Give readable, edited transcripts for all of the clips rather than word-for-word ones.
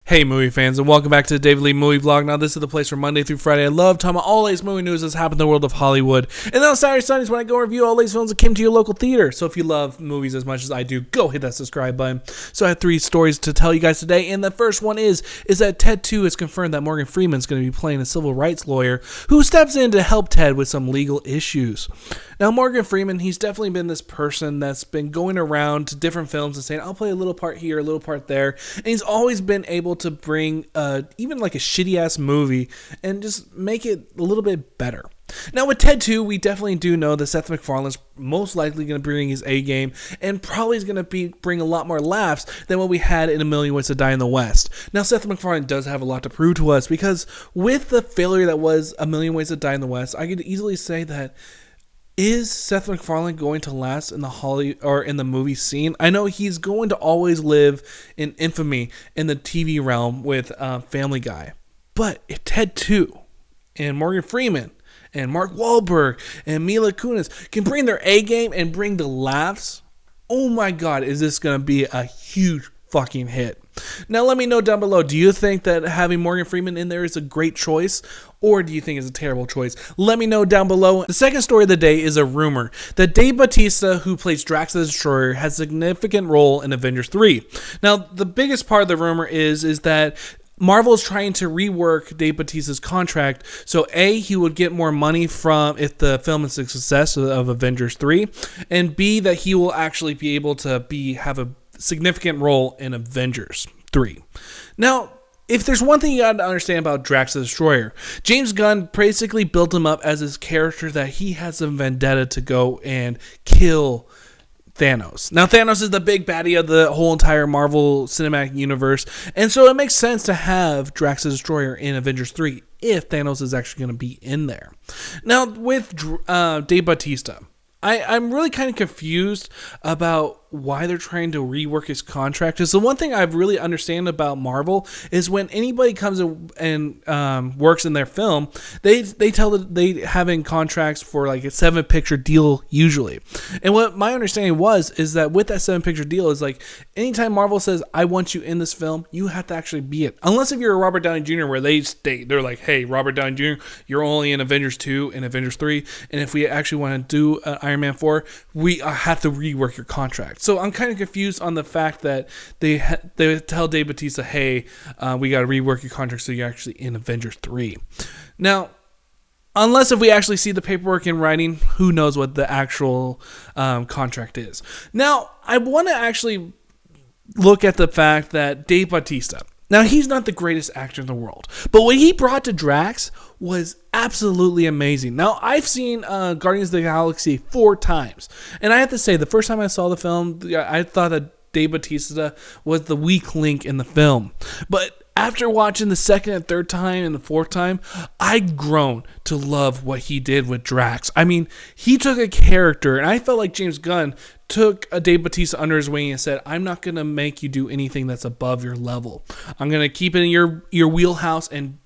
Hey movie fans, and welcome back to the David Lee Movie Vlog. Now this is the place where Monday through Friday I love talking about all latest movie news that's happened in the world of Hollywood. And then on Saturday Sundays when I go review all latest films that came to your local theater. So if you love movies as much as I do, go hit that subscribe button. So I have 3 stories to tell you guys today, and the first one is that Ted 2 has confirmed that Morgan Freeman is going to be playing a civil rights lawyer who steps in to help Ted with some legal issues. Now Morgan Freeman, he's definitely been this person that's been going around to different films and saying, I'll play a little part here, a little part there. And he's always been able to bring even like a shitty ass movie and just make it a little bit better. Now with Ted 2, we definitely do know that Seth MacFarlane's most likely going to bring his A game and probably is going to bring a lot more laughs than what we had in A Million Ways to Die in the West. Now Seth MacFarlane does have a lot to prove to us because with the failure that was A Million Ways to Die in the West, I could easily say that is Seth MacFarlane going to last in the movie scene? I know he's going to always live in infamy in the TV realm with Family Guy. But if Ted 2 and Morgan Freeman and Mark Wahlberg and Mila Kunis can bring their A game and bring the laughs, oh my God, is this going to be a huge fucking hit. Now let me know down below, do you think that having Morgan Freeman in there is a great choice, or do you think it's a terrible choice? Let me know down below. The second story of the day is a rumor that Dave Bautista, who plays Drax the Destroyer, has a significant role in Avengers 3. Now the biggest part of the rumor is that Marvel is trying to rework Dave Bautista's contract, so A, he would get more money from if the film is a success of Avengers 3, and B, that he will actually be able to have a significant role in Avengers 3. Now, if there's one thing you got to understand about Drax the Destroyer, James Gunn basically built him up as this character that he has a vendetta to go and kill Thanos. Now, Thanos is the big baddie of the whole entire Marvel Cinematic Universe, and so it makes sense to have Drax the Destroyer in Avengers 3 if Thanos is actually going to be in there. Now, with Dave Bautista, I'm really kind of confused about why they're trying to rework his contract. Because the one thing I really understand about Marvel is when anybody comes and works in their film, they having contracts for like a 7-picture deal usually. And what my understanding is that with that 7-picture deal is like anytime Marvel says I want you in this film, you have to actually be it. Unless if you're a Robert Downey Jr. where they're like, hey, Robert Downey Jr., you're only in Avengers 2 and Avengers 3, and if we actually want to do Iron Man 4, we have to rework your contract. So I'm kind of confused on the fact that they tell Dave Bautista, hey, we got to rework your contract so you're actually in Avengers 3. Now, unless if we actually see the paperwork in writing, who knows what the actual contract is. Now, I want to actually look at the fact that Dave Bautista, now he's not the greatest actor in the world, but what he brought to Drax was absolutely amazing. Now, I've seen Guardians of the Galaxy 4 times, and I have to say, the first time I saw the film, I thought that Dave Bautista was the weak link in the film. But after watching the second and third time and the fourth time, I'd grown to love what he did with Drax. I mean, he took a character, and I felt like James Gunn took a Dave Bautista under his wing and said, I'm not going to make you do anything that's above your level. I'm going to keep it in your wheelhouse and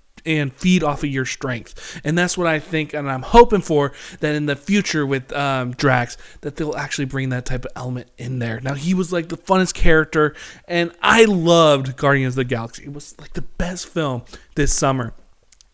feed off of your strength. And that's what I think, and I'm hoping for that in the future with Drax, that they'll actually bring that type of element in there. Now, he was like the funnest character, and I loved Guardians of the Galaxy. It was like the best film this summer.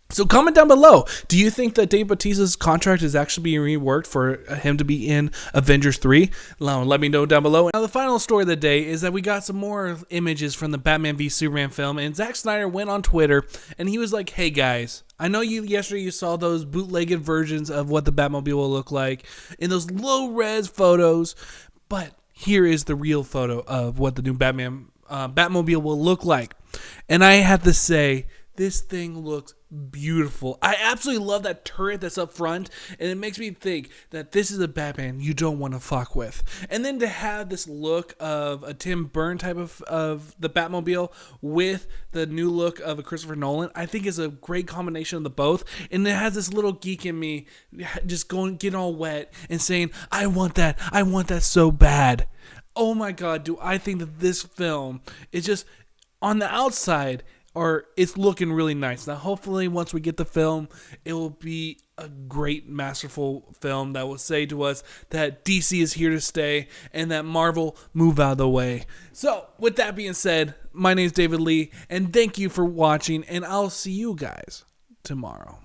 So comment down below. Do you think that Dave Bautista's contract is actually being reworked for him to be in Avengers 3? Let me know down below. Now the final story of the day is that we got some more images from the Batman v Superman film, and Zack Snyder went on Twitter and he was like, hey guys, I know yesterday you saw those bootlegged versions of what the Batmobile will look like in those low-res photos, but here is the real photo of what the new Batmobile will look like. And I have to say, this thing looks beautiful. I absolutely love that turret that's up front, and it makes me think that this is a Batman you don't want to fuck with. And then to have this look of a Tim Burton type of the Batmobile with the new look of a Christopher Nolan, I think is a great combination of the both. And it has this little geek in me just getting all wet and saying, I want that so bad. Oh my God, do I think that this film is just on the outside it's looking really nice. Now, hopefully, once we get the film, it will be a great, masterful film that will say to us that DC is here to stay and that Marvel move out of the way. So, with that being said, my name is David Lee, and thank you for watching, and I'll see you guys tomorrow.